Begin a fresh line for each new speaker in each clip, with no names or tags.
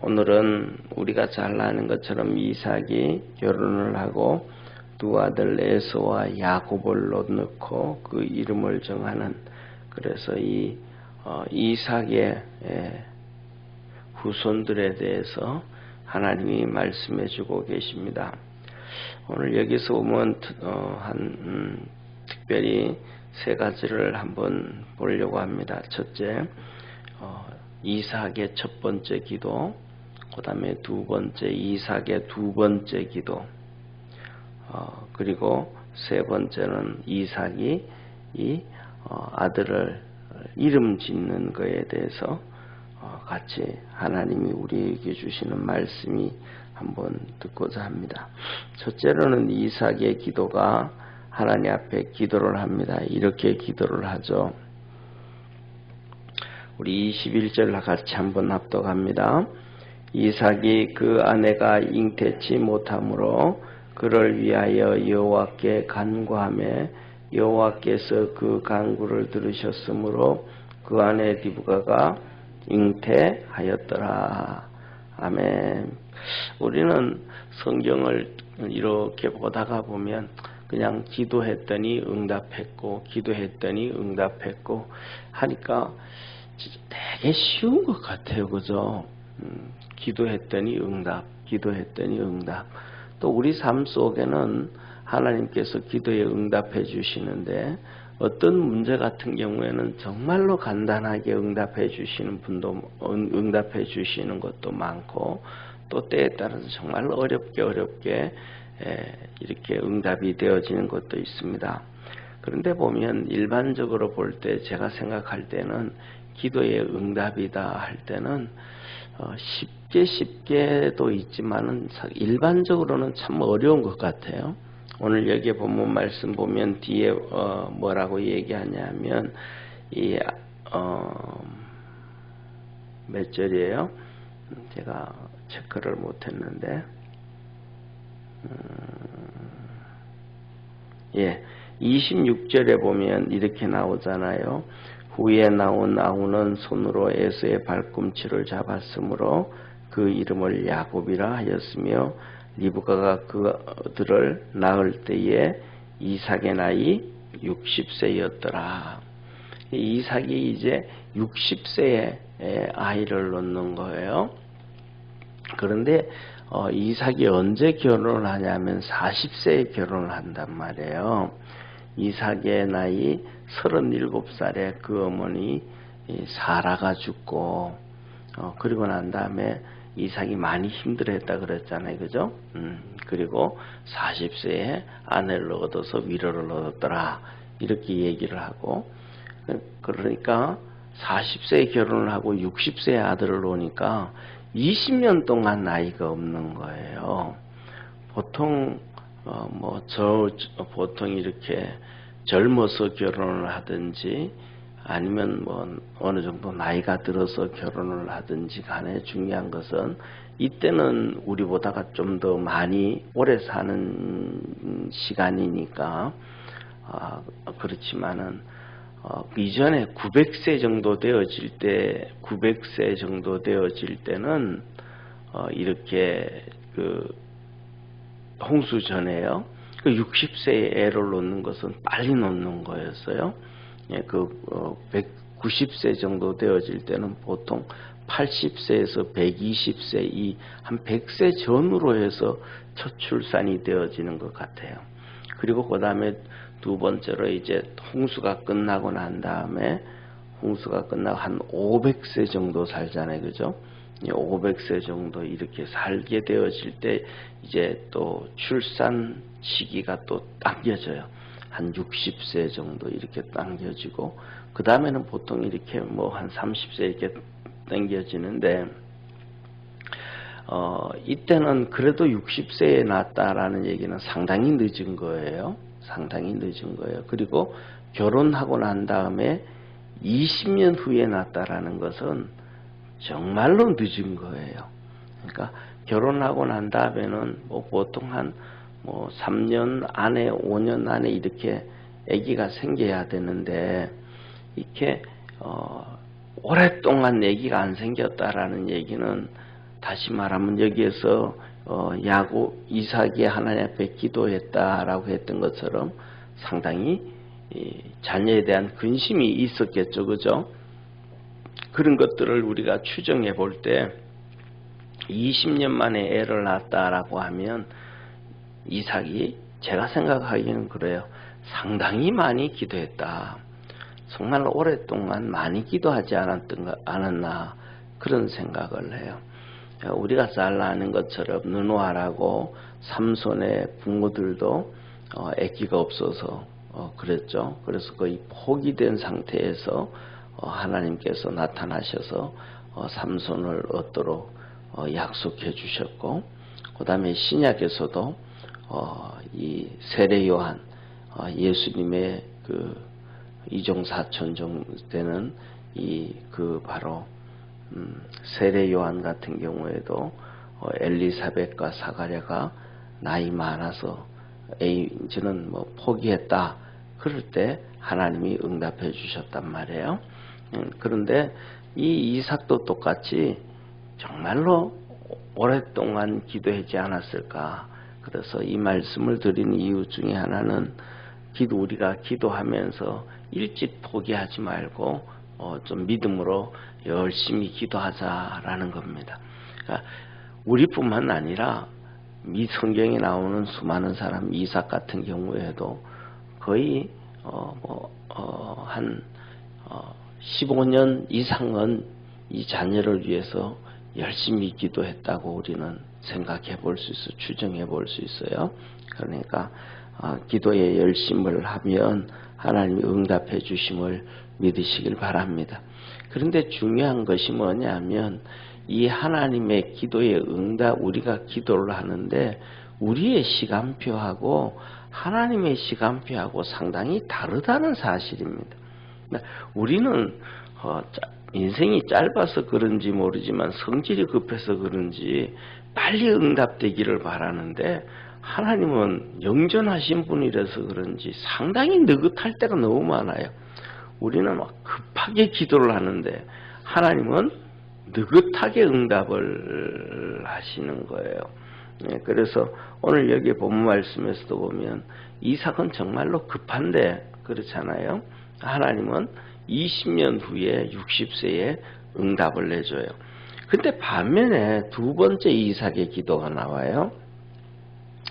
오늘은 우리가 잘 아는 것처럼 이삭이 결혼을 하고 두 아들 에서와 야곱을 넣고 그 이름을 정하는, 그래서 이 이삭의 후손들에 대해서 하나님이 말씀해 주고 계십니다. 오늘 여기서 보면 특별히 세 가지를 한번 보려고 합니다. 첫째, 이삭의 첫 번째 기도, 그 다음에 두 번째 이삭의 두 번째 기도, 그리고 세 번째는 이삭이 이 아들을 이름 짓는 것에 대해서 같이 하나님이 우리에게 주시는 말씀이 한번 듣고자 합니다. 첫째로는 이삭의 기도가 하나님 앞에 기도를 합니다. 이렇게 기도를 하죠. 우리 21절 같이 한번 합독합니다. 이삭이 그 아내가 잉태치 못하므로 그를 위하여 여호와께 간구하며 여호와께서 그 간구를 들으셨으므로 그 아내 리브가가 잉태하였더라. 아멘. 우리는 성경을 이렇게 보다가 보면 그냥 기도했더니 응답했고 기도했더니 응답했고 하니까 진짜 되게 쉬운 것 같아요. 그죠? 기도했더니 응답, 기도했더니 응답. 또 우리 삶 속에는 하나님께서 기도에 응답해 주시는데 어떤 문제 같은 경우에는 정말로 간단하게 응답해 주시는 분도 응답해 주시는 것도 많고 또 때에 따라서 정말 어렵게 이렇게 응답이 되어지는 것도 있습니다. 그런데 보면 일반적으로 볼 때 제가 생각할 때는 기도의 응답이다 할 때는 쉽게도 있지만은 일반적으로는 참 어려운 것 같아요. 오늘 여기에 본문 말씀 보면 뒤에 뭐라고 얘기하냐면 몇 절이에요? 제가 체크를 못했는데 26절에 보면 이렇게 나오잖아요. 후에 나온 아우는 손으로 에서의 발꿈치를 잡았으므로 그 이름을 야곱이라 하였으며 리브가가 그들을 낳을 때에 이삭의 나이 60세였더라. 이삭이 이제 60세에 아이를 낳는 거예요. 그런데 이삭이 언제 결혼을 하냐면 40세에 결혼을 한단 말이에요. 이삭의 나이 37살에 그 어머니 사라가 죽고 그리고 난 다음에 이삭이 많이 힘들어했다 그랬잖아요. 그죠? 그리고 40세에 아내를 얻어서 위로를 얻었더라. 이렇게 얘기를 하고, 그러니까 40세에 결혼을 하고 60세에 아들을 놓으니까 20년 동안 나이가 없는 거예요. 보통 보통 이렇게 젊어서 결혼을 하든지 아니면 어느 정도 나이가 들어서 결혼을 하든지 간에 중요한 것은 이때는 우리보다가 좀 더 많이 오래 사는 시간이니까 그렇지만은 이전에 900세 정도 되어질 때는 이렇게 홍수 전에요. 60세에 애를 놓는 것은 빨리 놓는 거였어요. 190세 정도 되어질 때는 보통 80세에서 120세 한 100세 전후로 해서 첫 출산이 되어지는 것 같아요. 그리고 그 다음에 두 번째로 이제 홍수가 끝나고 난 다음에 홍수가 끝나고 한 500세 정도 살잖아요. 그죠? 500세 정도 이렇게 살게 되어질 때 이제 또 출산 시기가 또 당겨져요. 한 60세 정도 이렇게 당겨지고 그 다음에는 보통 이렇게 한 30세 이렇게 당겨지는데 이때는 그래도 60세에 낳았다라는 얘기는 상당히 늦은 거예요. 상당히 늦은 거예요. 그리고 결혼하고 난 다음에 20년 후에 낳았다라는 것은 정말로 늦은 거예요. 그러니까 결혼하고 난 다음에는 보통 한 3년 안에 5년 안에 이렇게 아기가 생겨야 되는데 이렇게 오랫동안 아기가 안 생겼다라는 얘기는 다시 말하면 여기에서 야곱 이삭이 하나님 앞에 기도했다라고 했던 것처럼 상당히 자녀에 대한 근심이 있었겠죠, 그죠? 그런 것들을 우리가 추정해 볼 때 20년 만에 애를 낳았다라고 하면 이삭이 제가 생각하기에는 그래요. 상당히 많이 기도했다. 정말 오랫동안 많이 기도하지 않았나 그런 생각을 해요. 우리가 잘 아는 것처럼 느노아라고 삼손의 부모들도 아기가 없어서 그랬죠. 그래서 거의 포기된 상태에서 하나님께서 나타나셔서 삼손을 얻도록 약속해 주셨고, 그 다음에 신약에서도 이 세례 요한 예수님의 그 이종사촌 정도 되는 바로 세례 요한 같은 경우에도 엘리사벳과 사가랴가 나이 많아서 이제는 포기했다. 그럴 때 하나님이 응답해 주셨단 말이에요. 그런데 이 이삭도 똑같이 정말로 오랫동안 기도하지 않았을까. 그래서 이 말씀을 드리는 이유 중에 하나는 우리가 기도하면서 일찍 포기하지 말고 좀 믿음으로 열심히 기도하자라는 겁니다. 그러니까 우리뿐만 아니라 이 성경에 나오는 수많은 사람, 이삭 같은 경우에도 거의 한 15년 이상은 이 자녀를 위해서 열심히 기도했다고 우리는 생각해 볼 수 있어요. 추정해 볼 수 있어요. 그러니까 기도에 열심을 하면 하나님이 응답해 주심을 믿으시길 바랍니다. 그런데 중요한 것이 뭐냐면 이 하나님의 기도의 응답, 우리가 기도를 하는데 우리의 시간표하고 하나님의 시간표하고 상당히 다르다는 사실입니다. 우리는 인생이 짧아서 그런지 모르지만 성질이 급해서 그런지 빨리 응답되기를 바라는데 하나님은 영전하신 분이라서 그런지 상당히 느긋할 때가 너무 많아요. 우리는 막 급하게 기도를 하는데 하나님은 느긋하게 응답을 하시는 거예요. 그래서 오늘 여기 본문 말씀에서도 보면 이삭은 정말로 급한데 그렇잖아요. 하나님은 20년 후에 60세에 응답을 내줘요. 근데 반면에 두 번째 이삭의 기도가 나와요.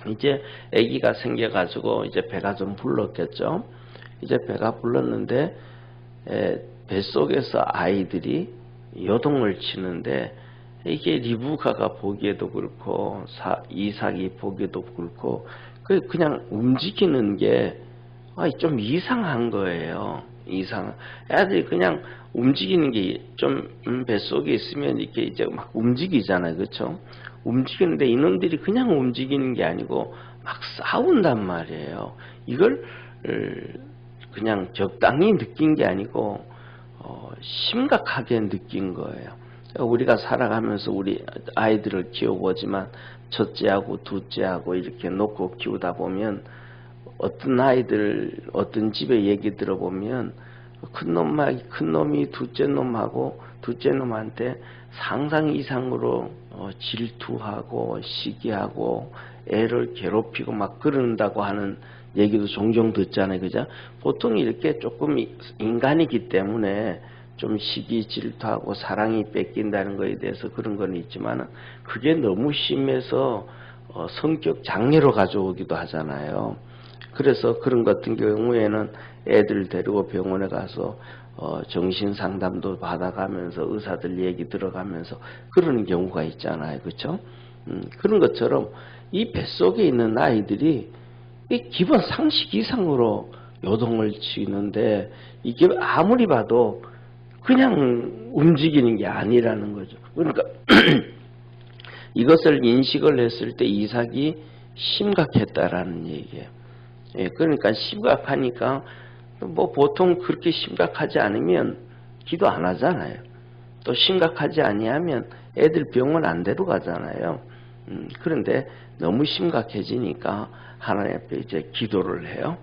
이제 아기가 생겨가지고 이제 배가 좀 불렀겠죠. 이제 배가 불렀는데 뱃속에서 아이들이 요동을 치는데 이게 리브가가 보기에도 그렇고 이삭이 보기에도 그렇고 그냥 움직이는 게 좀 이상한 거예요. 애들이 그냥 움직이는 게 좀 뱃속에 있으면 이렇게 이제 막 움직이잖아요. 그렇죠? 움직이는데 이놈들이 그냥 움직이는 게 아니고 막 싸운단 말이에요. 이걸 그냥 적당히 느낀 게 아니고 심각하게 느낀 거예요. 우리가 살아가면서 우리 아이들을 키워보지만 첫째하고 둘째하고 이렇게 놓고 키우다 보면 어떤 아이들 어떤 집에 얘기 들어보면 큰 놈이 둘째 놈하고 둘째 놈한테 상상 이상으로 질투하고 시기하고 애를 괴롭히고 막 그런다고 하는 얘기도 종종 듣잖아요. 그죠? 보통 이렇게 조금 인간이기 때문에 좀 시기 질투하고 사랑이 뺏긴다는 거에 대해서 그런 건 있지만 그게 너무 심해서 성격 장애로 가져오기도 하잖아요. 그래서 그런 같은 경우에는 애들 데리고 병원에 가서 정신 상담도 받아가면서 의사들 얘기 들어가면서 그러는 경우가 있잖아요. 그렇죠? 그런 것처럼 이 뱃속에 있는 아이들이 이 기본 상식 이상으로 요동을 치는데 이게 아무리 봐도 그냥 움직이는 게 아니라는 거죠. 그러니까 이것을 인식을 했을 때 이삭이 심각했다라는 얘기예요. 그러니까 심각하니까 보통 그렇게 심각하지 않으면 기도 안 하잖아요. 또 심각하지 아니하면 애들 병원 안 데려가잖아요. 그런데 너무 심각해지니까 하나님 앞에 이제 기도를 해요.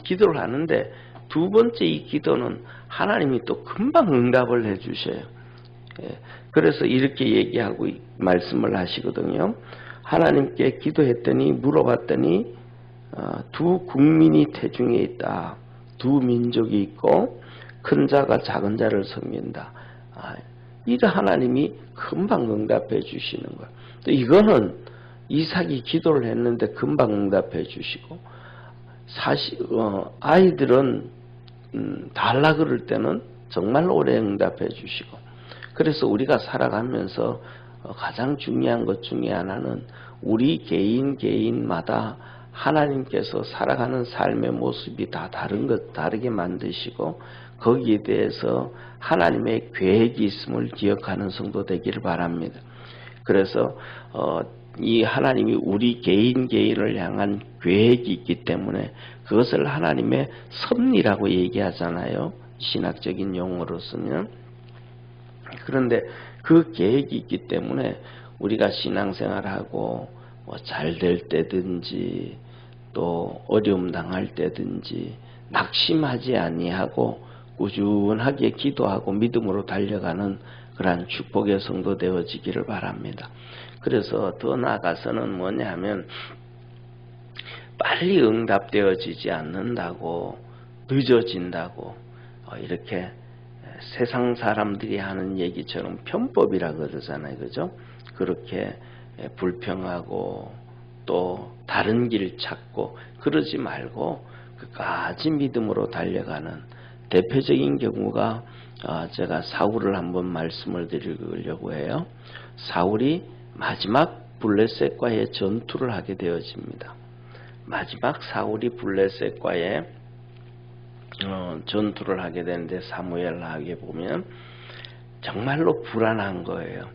기도를 하는데 두 번째 이 기도는 하나님이 또 금방 응답을 해주셔요. 그래서 이렇게 얘기하고 말씀을 하시거든요. 하나님께 기도했더니 물어봤더니 두 국민이 태중에 있다. 두 민족이 있고 큰 자가 작은 자를 섬긴다. 이런 하나님이 금방 응답해 주시는 거야. 또 이거는 이삭이 기도를 했는데 금방 응답해 주시고, 사실 아이들은 달라 그럴 때는 정말 오래 응답해 주시고, 그래서 우리가 살아가면서 가장 중요한 것 중에 하나는 우리 개인마다 하나님께서 살아가는 삶의 모습이 다 다르게 만드시고, 거기에 대해서 하나님의 계획이 있음을 기억하는 성도 되기를 바랍니다. 그래서 이 하나님이 우리 개인을 향한 계획이 있기 때문에 그것을 하나님의 섭리라고 얘기하잖아요. 신학적인 용어로 쓰면. 그런데 그 계획이 있기 때문에 우리가 신앙생활하고 잘 될 때든지 또 어려움 당할 때든지 낙심하지 아니하고 꾸준하게 기도하고 믿음으로 달려가는 그러한 축복의 성도 되어지기를 바랍니다. 그래서 더 나아가서는 뭐냐 하면, 빨리 응답되어지지 않는다고, 늦어진다고 이렇게 세상 사람들이 하는 얘기처럼 편법이라 그러잖아요. 그죠? 그렇게 불평하고 또 다른 길 찾고 그러지 말고 끝까지 믿음으로 달려가는 대표적인 경우가, 제가 사울을 한번 말씀을 드리려고 해요. 사울이 마지막 블레셋과의 전투를 하게 되어집니다. 마지막 사울이 블레셋과의 전투를 하게 되는데, 사무엘하게 보면 정말로 불안한 거예요.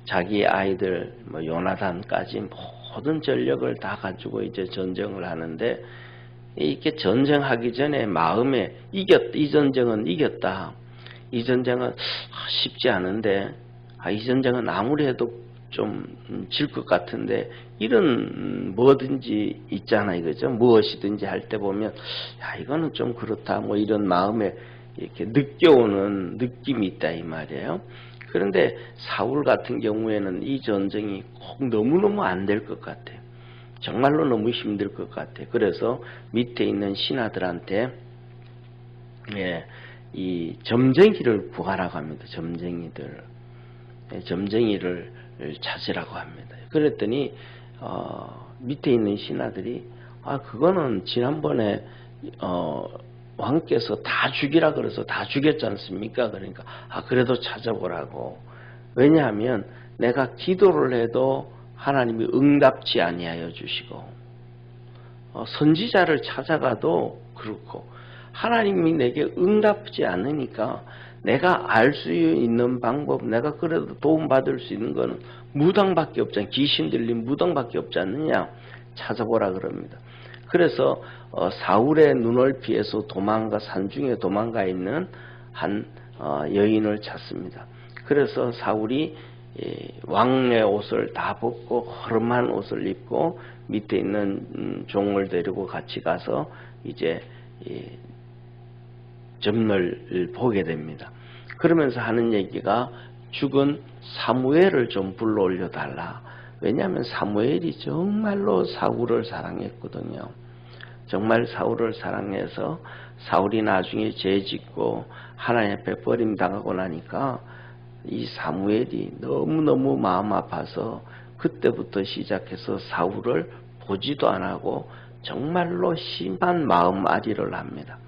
자기 아이들 요나단까지 모든 전력을 다 가지고 이제 전쟁을 하는데, 이렇게 전쟁하기 전에 마음에 이 전쟁은 이겼다. 이 전쟁은 쉽지 않은데, 이 전쟁은 아무리 해도 좀 질 것 같은데, 이런 뭐든지 있잖아요. 그죠? 무엇이든지 할 때 보면, 이거는 좀 그렇다. 이런 마음에 이렇게 느껴오는 느낌이 있다. 이 말이에요. 그런데 사울 같은 경우에는 이 전쟁이 꼭 너무너무 안 될 것 같아요. 정말로 너무 힘들 것 같아요. 그래서 밑에 있는 신하들한테 이 점쟁이를 구하라고 합니다. 점쟁이를 찾으라고 합니다. 그랬더니 밑에 있는 신하들이 그거는 지난번에 왕께서 다 죽이라 그래서 다 죽였지 않습니까? 그러니까 그래도 찾아보라고. 왜냐하면 내가 기도를 해도 하나님이 응답지 아니하여 주시고, 선지자를 찾아가도 그렇고, 하나님이 내게 응답지 않으니까 내가 알 수 있는 방법, 내가 그래도 도움받을 수 있는 거는 무당밖에 없잖아요. 귀신 들린 무당밖에 없지 않느냐. 찾아보라 그럽니다. 그래서 사울의 눈높이에서 산중에 도망가 있는 한 여인을 찾습니다. 그래서 사울이 왕의 옷을 다 벗고 허름한 옷을 입고 밑에 있는 종을 데리고 같이 가서 이제 점을 보게 됩니다. 그러면서 하는 얘기가, 죽은 사무엘을 좀 불러올려 달라. 왜냐하면 사무엘이 정말로 사울을 사랑했거든요. 정말 사울을 사랑해서 사울이 나중에 죄짓고 하나님 앞에 버림당하고 나니까 이 사무엘이 너무너무 마음 아파서 그때부터 시작해서 사울을 보지도 안 하고 정말로 심한 마음앓이를 합니다.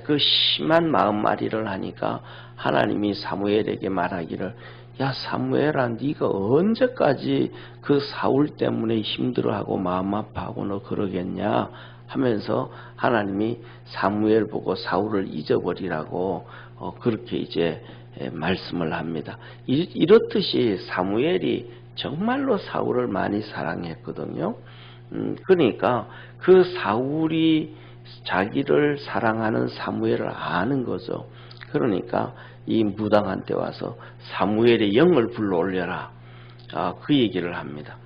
그 심한 마음앓이를 하니까 하나님이 사무엘에게 말하기를, 야 사무엘아, 네가 언제까지 그 사울 때문에 힘들어하고 마음 아파하고 너 그러겠냐 하면서 하나님이 사무엘 보고 사울을 잊어버리라고 그렇게 이제 말씀을 합니다. 이렇듯이 사무엘이 정말로 사울을 많이 사랑했거든요. 그러니까 그 사울이 자기를 사랑하는 사무엘을 아는 거죠. 그러니까 이 무당한테 와서 사무엘의 영을 불러올려라. 그 얘기를 합니다.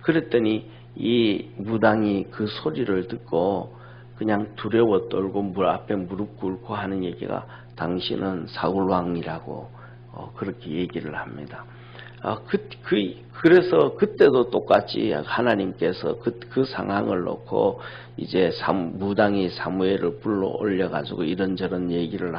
그랬더니 이 무당이 그 소리를 듣고 그냥 두려워 떨고 물 앞에 무릎 꿇고 하는 얘기가, 당신은 사울 왕이라고 그렇게 얘기를 합니다. 그래서 그때도 똑같이 하나님께서 그 상황을 놓고 이제 무당이 사무엘을 불러 올려가지고 이런저런 얘기를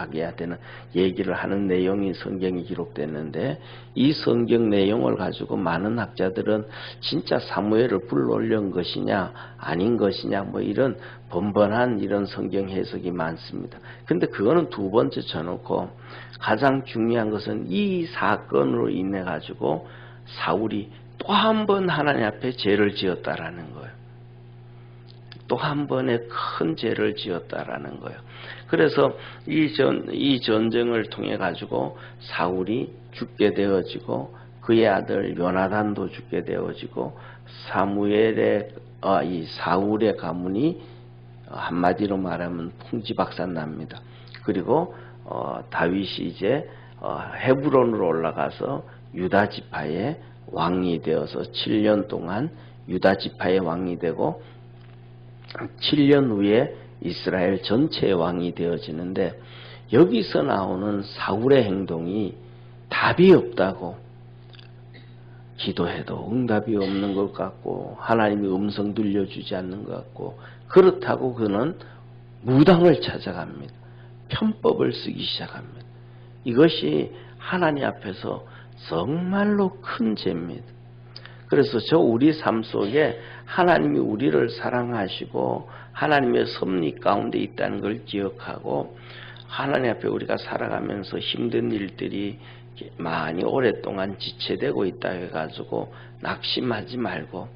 얘기를 하는 내용이 성경에 기록됐는데, 이 성경 내용을 가지고 많은 학자들은 진짜 사무엘을 불러 올린 것이냐 아닌 것이냐 뭐 이런 번번한 이런 성경 해석이 많습니다. 근데 그거는 두 번째 쳐놓고, 가장 중요한 것은 이 사건으로 인해 가지고 사울이 또 한 번 하나님 앞에 죄를 지었다라는 거예요. 또 한 번의 큰 죄를 지었다라는 거예요. 그래서 이 전쟁을 통해 가지고 사울이 죽게 되어지고, 그의 아들 요나단도 죽게 되어지고, 이 사울의 가문이 한마디로 말하면 풍지박산납니다. 그리고 다윗이 이제 헤브론으로 올라가서 유다 지파의 왕이 되어서 7년 동안 유다 지파의 왕이 되고, 7년 후에 이스라엘 전체의 왕이 되어지는데, 여기서 나오는 사울의 행동이 답이 없다고, 기도해도 응답이 없는 것 같고 하나님이 음성 들려주지 않는 것 같고, 그렇다고 그는 무당을 찾아갑니다. 편법을 쓰기 시작합니다. 이것이 하나님 앞에서 정말로 큰 죄입니다. 그래서 우리 삶 속에 하나님이 우리를 사랑하시고 하나님의 섭리 가운데 있다는 걸 기억하고, 하나님 앞에 우리가 살아가면서 힘든 일들이 많이 오랫동안 지체되고 있다 해가지고 낙심하지 말고,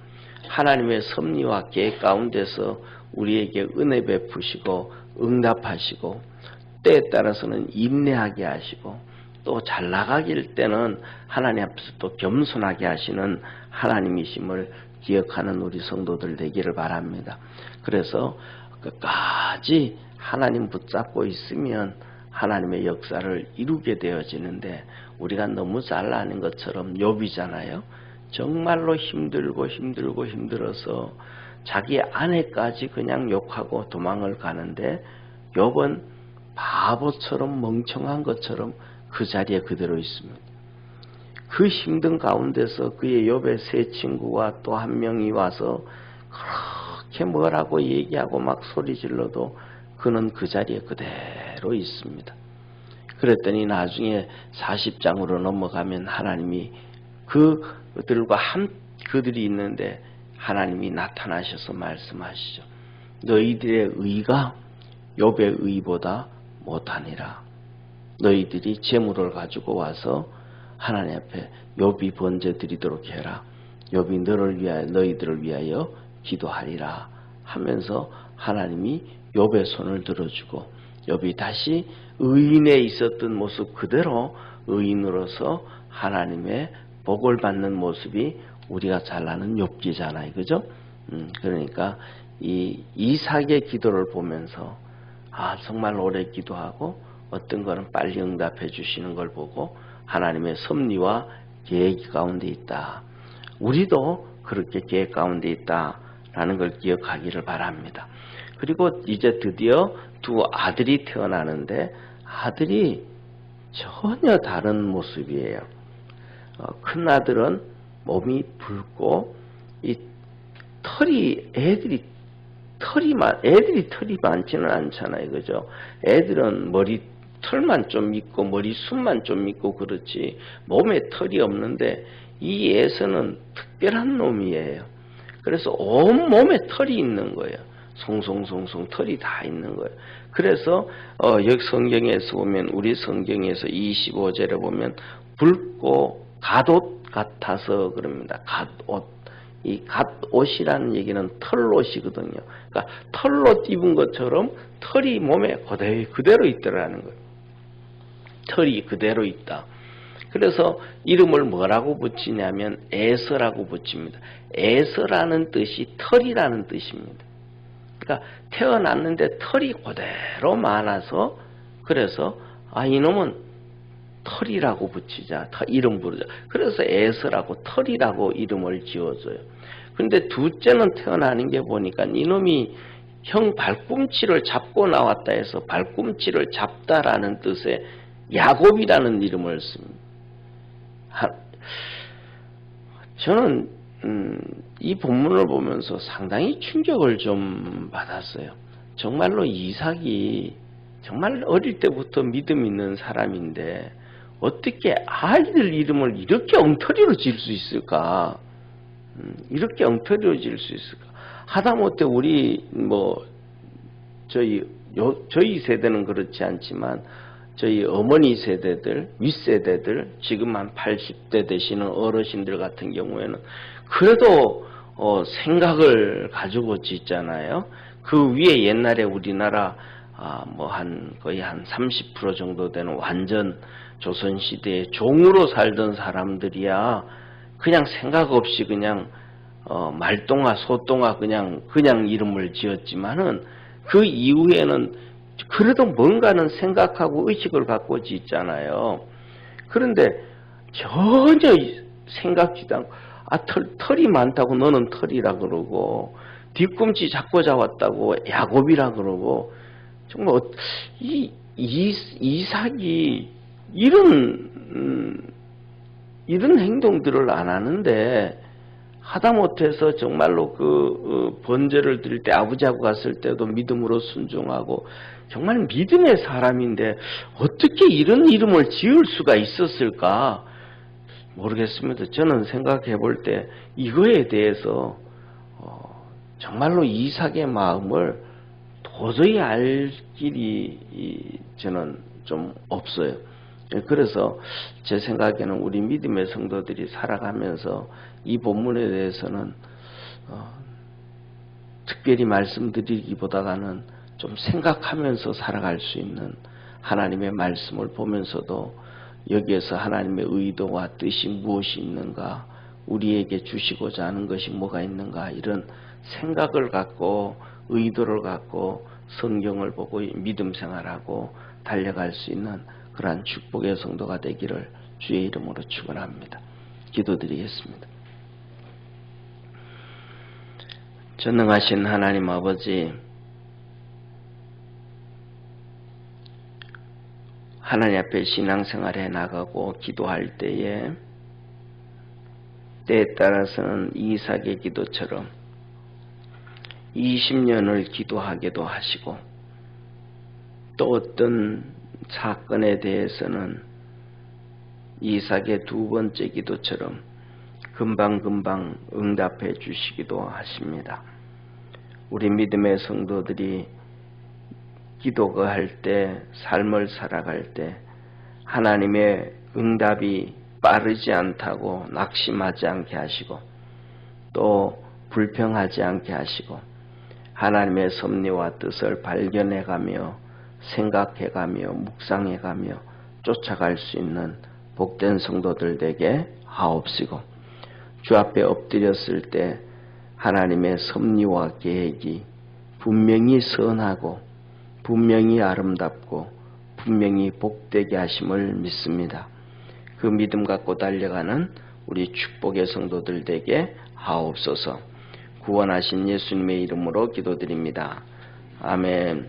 하나님의 섭리와 계획 가운데서 우리에게 은혜 베푸시고 응답하시고, 때에 따라서는 인내하게 하시고, 또 잘 나가길 때는 하나님 앞에서 또 겸손하게 하시는 하나님이심을 기억하는 우리 성도들 되기를 바랍니다. 그래서 끝까지 하나님 붙잡고 있으면 하나님의 역사를 이루게 되어지는데, 우리가 너무 잘 아는 것처럼 욥이잖아요. 정말로 힘들어서 자기 아내까지 그냥 욕하고 도망을 가는데, 욥은 바보처럼 멍청한 것처럼 그 자리에 그대로 있습니다. 그 힘든 가운데서 그의 욥의 세 친구와 또 한 명이 와서 그렇게 뭐라고 얘기하고 막 소리질러도 그는 그 자리에 그대로 있습니다. 그랬더니 나중에 40장으로 넘어가면 하나님이 그들이 있는데 하나님이 나타나셔서 말씀하시죠. 너희들의 의가 욥의 의보다 못하니라. 너희들이 재물을 가지고 와서 하나님 앞에 욥이 번제 드리도록 해라. 욥이 너희들을 위하여 기도하리라 하면서 하나님이 욥의 손을 들어주고, 욥이 다시 의인에 있었던 모습 그대로 의인으로서 하나님의 복을 받는 모습이 우리가 잘 아는 욥기잖아요. 그죠? 그러니까 이 이삭의 기도를 보면서 정말 오래 기도하고 어떤 거는 빨리 응답해 주시는 걸 보고 하나님의 섭리와 계획 가운데 있다. 우리도 그렇게 계획 가운데 있다라는 걸 기억하기를 바랍니다. 그리고 이제 드디어 두 아들이 태어나는데, 아들이 전혀 다른 모습이에요. 큰 아들은 몸이 붉고 애들이 털이 많지는 않잖아요. 그죠? 애들은 털만 좀 있고 머리숱만 좀 있고 그렇지 몸에 털이 없는데, 이 에서는 특별한 놈이에요. 그래서 온 몸에 털이 있는 거예요. 송송송송 털이 다 있는 거예요. 그래서 여기 성경에서 보면, 우리 성경에서 25절에 보면 붉고 갓옷 같아서 그럽니다. 갓옷. 이 갓옷이라는 얘기는 털옷이거든요. 그러니까 털옷 입은 것처럼 털이 몸에 그대로 있더라는 거예요. 털이 그대로 있다. 그래서 이름을 뭐라고 붙이냐면 에서라고 붙입니다. 에서라는 뜻이 털이라는 뜻입니다. 그러니까 태어났는데 털이 그대로 많아서, 그래서 이놈은 털이라고 붙이자, 이름 부르자. 그래서 에서라고, 털이라고 이름을 지어줘요. 근데 둘째는 태어나는 게 보니까 이놈이 형 발꿈치를 잡고 나왔다 해서 발꿈치를 잡다라는 뜻의 야곱이라는 이름을 씁니다. 저는 이 본문을 보면서 상당히 충격을 좀 받았어요. 정말로 이삭이 정말 어릴 때부터 믿음 있는 사람인데 어떻게 아이들 이름을 이렇게 엉터리로 지을 수 있을까? 이렇게 엉터리로 지을 수 있을까? 하다못해 우리 저희 세대는 그렇지 않지만 저희 어머니 세대들, 윗세대들, 지금 한 80대 되시는 어르신들 같은 경우에는 그래도 생각을 가지고 짓잖아요. 그 위에 옛날에 우리나라 거의 한 30% 정도 되는 완전 조선시대에 종으로 살던 사람들이야 그냥 생각 없이 그냥 말동아 소동아 그냥 이름을 지었지만은 그 이후에는 그래도 뭔가는 생각하고 의식을 갖고 짓잖아요. 그런데 전혀 생각지도 않고 털이 많다고 너는 털이라 그러고 뒤꿈치 잡고 잡았다고 야곱이라 그러고 정말 이삭이 이런 행동들을 안 하는데 하다못해서 정말로 그 번제를 드릴 때 아버지하고 갔을 때도 믿음으로 순종하고 정말 믿음의 사람인데 어떻게 이런 이름을 지을 수가 있었을까 모르겠습니다. 저는 생각해 볼 때 이거에 대해서 정말로 이삭의 마음을 도저히 알 길이 저는 좀 없어요. 그래서 제 생각에는 우리 믿음의 성도들이 살아가면서 이 본문에 대해서는 특별히 말씀드리기보다는 좀 생각하면서 살아갈 수 있는 하나님의 말씀을 보면서도 여기에서 하나님의 의도와 뜻이 무엇이 있는가, 우리에게 주시고자 하는 것이 뭐가 있는가, 이런 생각을 갖고 의도를 갖고 성경을 보고 믿음 생활하고 달려갈 수 있는 그러한 축복의 성도가 되기를 주의 이름으로 축원합니다. 기도드리겠습니다. 전능하신 하나님 아버지, 하나님 앞에 신앙생활에 나가고 기도할 때에 때에 따라서는 이삭의 기도처럼 20년을 기도하게도 하시고 또 어떤 사건에 대해서는 이삭의 두 번째 기도처럼 금방금방 응답해 주시기도 하십니다. 우리 믿음의 성도들이 기도할 때, 삶을 살아갈 때 하나님의 응답이 빠르지 않다고 낙심하지 않게 하시고 또 불평하지 않게 하시고 하나님의 섭리와 뜻을 발견해가며 생각해가며 묵상해가며 쫓아갈 수 있는 복된 성도들 되게 하옵시고 주 앞에 엎드렸을 때 하나님의 섭리와 계획이 분명히 선하고 분명히 아름답고 분명히 복되게 하심을 믿습니다. 그 믿음 갖고 달려가는 우리 축복의 성도들 되게 하옵소서. 구원하신 예수님의 이름으로 기도드립니다. 아멘.